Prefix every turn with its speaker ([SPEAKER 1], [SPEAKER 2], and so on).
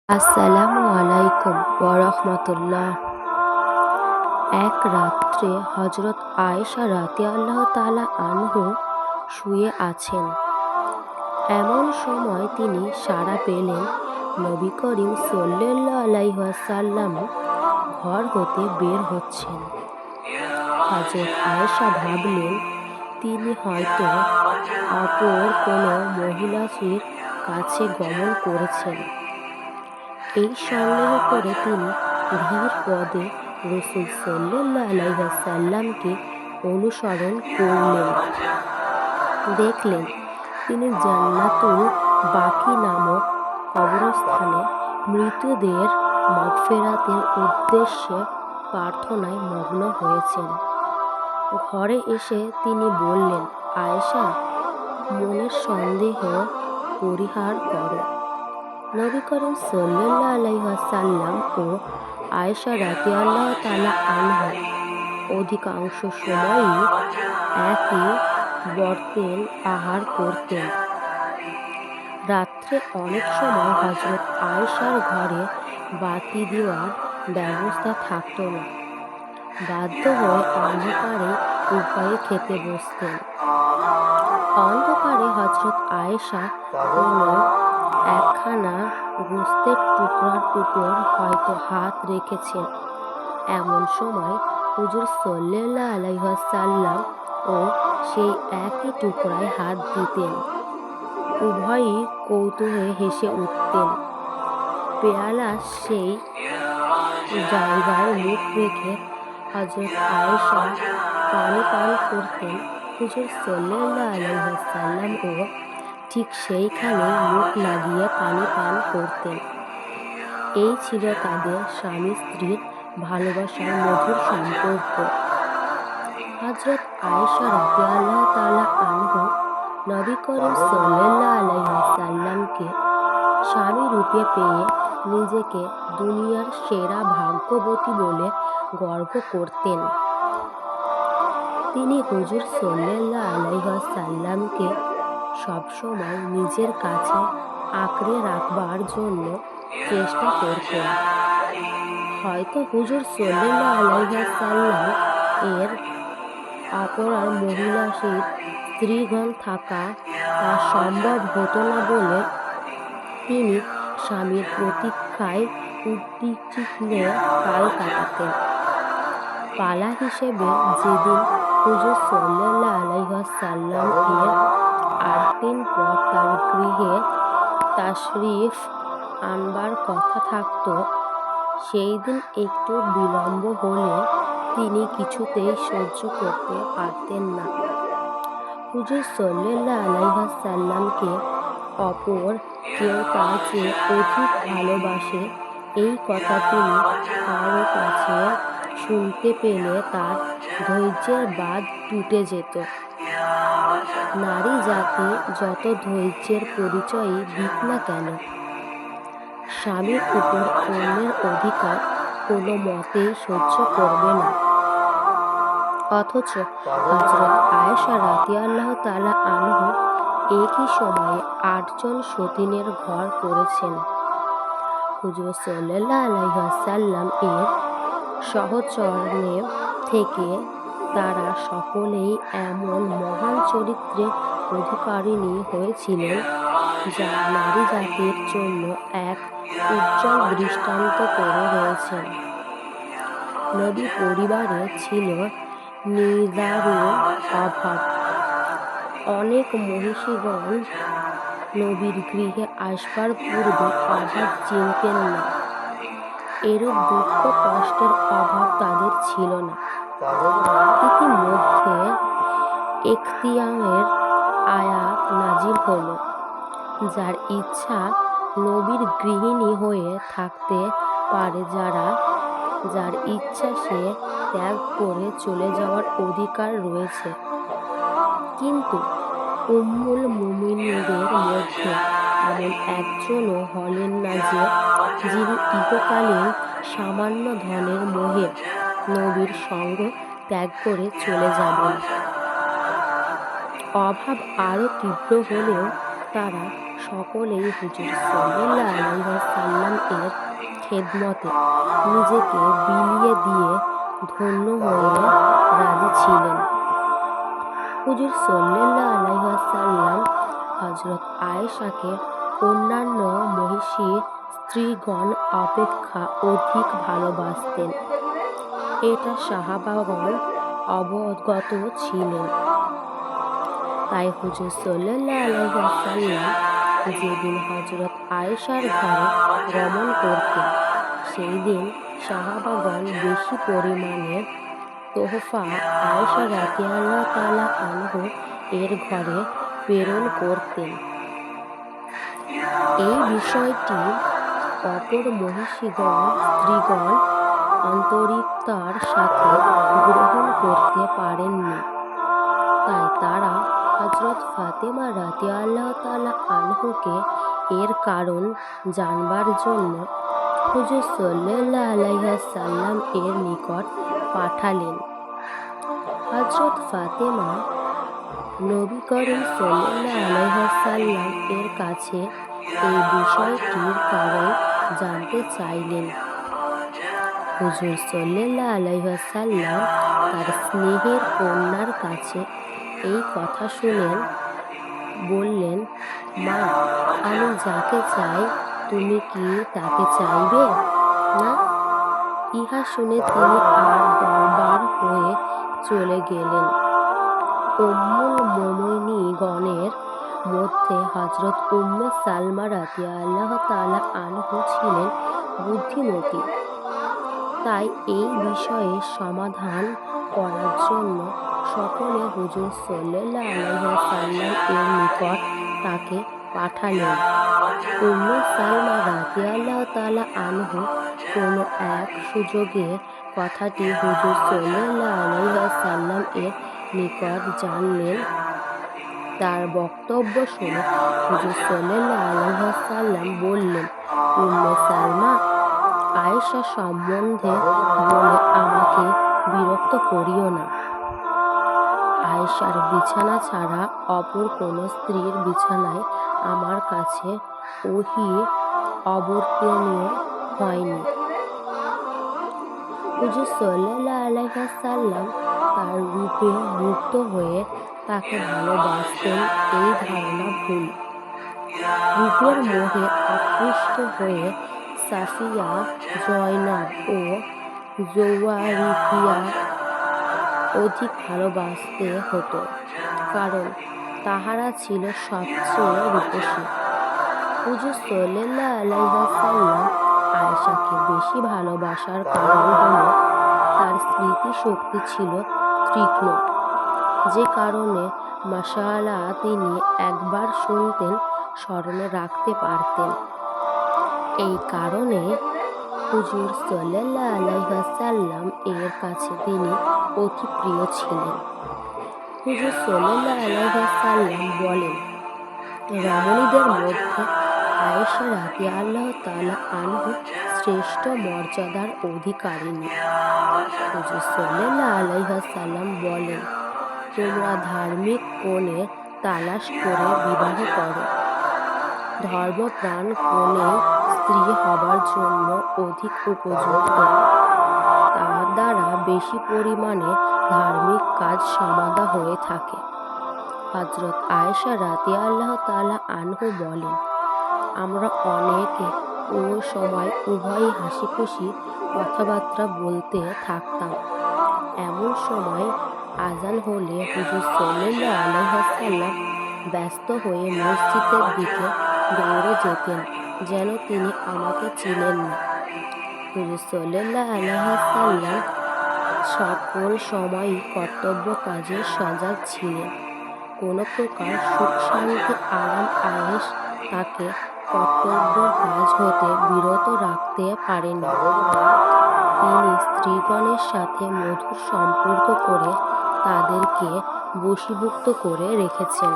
[SPEAKER 1] আসসালামু আলাইকুম ওয়ারাহমাতুল্লাহ। এক রাত্রে হযরত আয়েশা রাদিয়াল্লাহু তাআলা আনহু শুয়ে আছেন। এমন সময় তিনি সাড়া পেলেন নবী করিম সাল্লাল্লাহু আলাইহি ওয়াসাল্লাম ঘর হতে বের হচ্ছেন। হযরত আয়েশা ভাবলেন তিনি হয়তো অপর কোনো মহিলার কাছে গমন করেছেন। এই সন্দেহ করে তিনি ধীর পদে রাসূল সাল্লাল্লাহু আলাইহি ওয়াসাল্লামকে অনুসরণ করলেন। দেখলেন তিনি জান্নাতুল বাকি নামক কবরস্থানে মৃতদের মাগফিরাতের উদ্দেশ্যে প্রার্থনায় মগ্ন হয়েছেন। ঘরে এসে তিনি বললেন, আয়েশা, মনের সন্দেহ পরিহার করো। নবী করিম সাল্লাল্লাহু আলাইহি ওয়াসাল্লাম ও আয়েশা রাদিয়াল্লাহু তাআলা আনহা অধিকাংশ সময়ই একই বর্তেন আহার করতেন। রাত্রে অনেক সময় হযরত আয়েশার ঘরে বাতি দেওয়ার ব্যবস্থা থাকত না। বাধ্য হয়ে অন্ধকারে উভয়ে খেতে বসতেন। অন্ধকারে হযরত আয়েশা কোনো একখানা গোশতের টুকরার উপর হয়তো হাত রেখেছেন। এমন সময় হুজুর সাল্লাল্লাহু আলাইহি ওয়াসাল্লাম ও সেই একই টুকরায় হাত দিতেন। উভয়ই কৌতূহলে হেসে উঠতেন। পেয়ালা সেই জায়গায় মুখ রেখে হযরত আয়েশা পানি পান করতেন। হুজুর সাল্লাল্লাহু আলাইহি ওয়াসাল্লাম ও ঠিক সেইখানেই মুখ লাগিয়ে পানি পান করতেন। এই ছিল তাদের স্বামী স্ত্রীর ভালোবাসার মধুর সম্পর্ক। হযরত আয়েশা রাদিয়াল্লাহু তাআলা আনহা নবী করিম সাল্লাল্লাহু আলাইহি ওয়াসাল্লামকে স্বামী রূপে পেয়ে নিজেকে দুনিয়ার সেরা ভাগ্যবতী বলে গর্ব করতেন। তিনি হুজুর সাল্লাল্লাহু আলাইহি ওয়াসাল্লামকে সবসময় নিজের কাছে আঁকড়ে রাখবার জন্য চেষ্টা করতেন। হয়তো হুজুর সাল্লাল্লাহু আলাইহি ওয়াসাল্লাম এর অপর মহিলার স্ত্রীগণ থাকা তা সম্ভব হতো না বলে তিনি স্বামীর প্রতীক্ষায় উদ্বিগ্ন কাল কাটাতেন। পালা হিসেবে যেদিন হুজুর সাল্লাল্লাহু আলাইহি ওয়াসাল্লাম এর ৮ দিন পর তার গৃহে তাশরিফ আনবার কথা থাকত, সেই দিন একটু বিলম্ব হলে তিনি কিছুতেই সহ্য করতে পারতেন না। হুজুর সাল্লাল্লাহু আলাইহি ওয়াসাল্লামকে অপর কেউ তার চেয়ে অধিক ভালোবাসে, এই কথা তিনি কারো কাছে শুনতে পেলে তার ধৈর্যের বাঁধ টুটে যেত। নারী জাতি যত ধৈর্যের পরিচয়ই দিক না কেন, স্বামীর উপর অন্যের অধিকার কোনো মতেই সহ্য করবে না। অথচ হযরত আয়েশা রাদিয়াল্লাহু তাআলা আনহা একই সময়ে ৮ জন সতীনের ঘর করেছেন। হুজুর সাল্লাল্লাহু আলাইহি ওয়াসাল্লাম এর সহচর্যে থেকে তারা সকলেই এমন মহান চরিত্রের অধিকারিণী হয়েছিলেন যা নারী জাতির জন্য এক উজ্জ্বল দৃষ্টান্ত করে রয়েছেন। নবী পরিবারে ছিল নিদারুণ অভাব। অনেক মহিষীগণ নবীর গৃহে আসবার পূর্বে অভাব চিনতেন না। এরূপ দুঃখ কষ্টের অভাব তাদের ছিল না। ইতিমধ্যে ইখতিয়ামের আয়াত নাজিল হল, যার ইচ্ছা নবীর গৃহিণী হয়ে থাকতে পারে, যার ইচ্ছা সে ত্যাগ করে চলে যাওয়ার অধিকার রয়েছে। কিন্তু উম্মুল মুমিনীনদের মধ্যে এমন একজনও হলেন না যে যিনি ইহকালীন সামান্য ধনের মোহে নবীর সঙ্গ ত্যাগ করে চলে যাবেন। অভাব আরও তীব্র হলেও তারা সকলেই হুজুর সাল্লাল্লাহু আলাইহি ওয়াসাল্লাম এর খেদমতে নিজেকে বিলিয়ে দিয়ে ধন্য হয়ে রাজি ছিলেন। হুজুর সাল্লাল্লাহু আলাইহি ওয়াসাল্লাম হযরত আয়েশাকে অন্যান্য মহিষী স্ত্রীগণ অপেক্ষা অধিক ভালোবাসতেন। এটা সাহাবাগণ অবগত ছিলেন। তাই হুজুর সাল্লাল্লাহু আলাইহি ওয়াসাল্লাম যেদিন হযরত আয়েশার ঘরে গমন করতেন, সেই দিন সাহাবাগণ বেশি পরিমাণে তোহফা আয়েশা রাদিয়াল্লাহু তাআলা আনহা এর ঘরে প্রেরণ করতেন। এই বিষয়টি অপর মহিষীগণ স্ত্রীগণ আন্তরিকতার সাথে গ্রহণ করতে পারেননি। তাই তারা হযরত ফাতেমা রাদিয়াল্লাহু তাআলা আনহাকে এর কারণ জানবার জন্য হুজুর সাল্লাল্লাহু আলাইহি ওয়াসাল্লাম এর নিকট পাঠালেন। হযরত ফাতেমা নবী করিম সাল্লাল্লাহু আলাইহি ওয়াসাল্লাম এর কাছে এই বিষয়টির কারণ জানতে চাইলেন। হুজুর সাল্লাল্লাহু আলাইহি ওয়াসাল্লাম তার স্নেহের কন্যার কাছে এই কথা শুনেন বললেন, মা, আমি যাকে চাই তুমি কি তাকে চাইবে না? ইহা শুনে তিনি আর দরবার হয়ে চলে গেলেন। উম্মুল মুমিনীগণের মধ্যে হযরত উম্মে সালমা রাদিয়াল্লাহু তাআলা আনহা ছিলেন বুদ্ধিমতী। তাই এই বিষয়ে সমাধান করার জন্য সকলে হুজুর সাল্লাল্লাহু আলাইহি ওয়াসাল্লাম এর নিকট তাকে পাঠালেন। উম্মে সালমা রাদিয়াল্লাহু তাআলা আনহা কোনো এক সুযোগে কথাটি হুজুর সাল্লাল্লাহু আলাইহি ওয়াসাল্লাম এর নিকট জানলেন। তার বক্তব্য শুনে হুজুর সাল্লাল্লাহু আলাইহি ওয়াসাল্লাম বললেন, উম্মে সালমা, আয়েশা সম্বন্ধে বলে আমাকে বিরক্ত করিও না। আয়েশার বিছানা ছাড়া অপর কোনো স্ত্রীর বিছানায় আমার কাছে ওহী অবতীর্ণ হয়নি। হুজুর সাল্লাল্লাহু আলাইহি ওয়াসাল্লাম তার রূপে মুগ্ধ হয়ে তাকে ভালোবাসতেন এই ধারণা ভুল। রূপের মোহে আকৃষ্ট হয়ে সাফিয়া, জয়নব ও জওয়ারিকিয়া অধিক ভালোবাসতে হতো, কারণ তাহারা ছিল সবচেয়ে রূপসী। হুজুর সাল্লাল্লাহু আলাইহি ওয়াসাল্লাম আয়েশাকে বেশি ভালোবাসার কারণ হলো তার স্মৃতিশক্তি ছিল তীক্ষ্ণ, যে কারণে মাশাআল্লাহ তিনি একবার শুনতেন স্মরণে রাখতে পারতেন। এই কারণে হুজুর সাল্লাল্লাহু আলাইহি ওয়াসাল্লাম এর কাছে তিনি অতি প্রিয় ছিলেন। হুজুর সাল্লাল্লাহু আলাইহি ওয়াসাল্লাম বলেন, রমণীদের মধ্যে আয়েশা রাদিয়াল্লাহু তাআলা আনহা শ্রেষ্ঠ মর্যাদার অধিকারিণী। হুজুর সাল্লাল্লাহু আলাইহি ওয়াসাল্লাম বলেন, তোমরা ধার্মিক কনে তালাশ করে বিবাহ করো। ধর্মপ্রাণ কনে স্ত্রী হবার জন্য অধিক উপযুক্ত। তার দ্বারা বেশি পরিমাণে ধার্মিক কাজ সমাধা হয়ে থাকে। হযরত আয়েশা রাদিয়াল্লাহু তাআলা আনহা বলেন, আমরা অনেকে ওই সময় উভয়ই হাসিখুশি কথাবার্তা বলতে থাকতাম। এমন সময় আজান হলে হুজুর সাল্লাল্লাহু আলাইহি ওয়াসাল্লাম ব্যস্ত হয়ে মসজিদের দিকে দৌড়ে যেতেন, যেন তিনি আমাকে চিনেন না। হুজুর সাল্লাল্লাহু আলাইহি ওয়াসাল্লাম সকল সময়ই কর্তব্য কাজে সজাগ ছিলেন। কোনো প্রকার সুখ শান্তি আরাম আয়েশ তাকে কর্তব্য কাজ হতে বিরত রাখতে পারেনি। তিনি স্ত্রীগণের সাথে মধুর সম্পর্ক করে তাদেরকে বশীভূত করে রেখেছেন।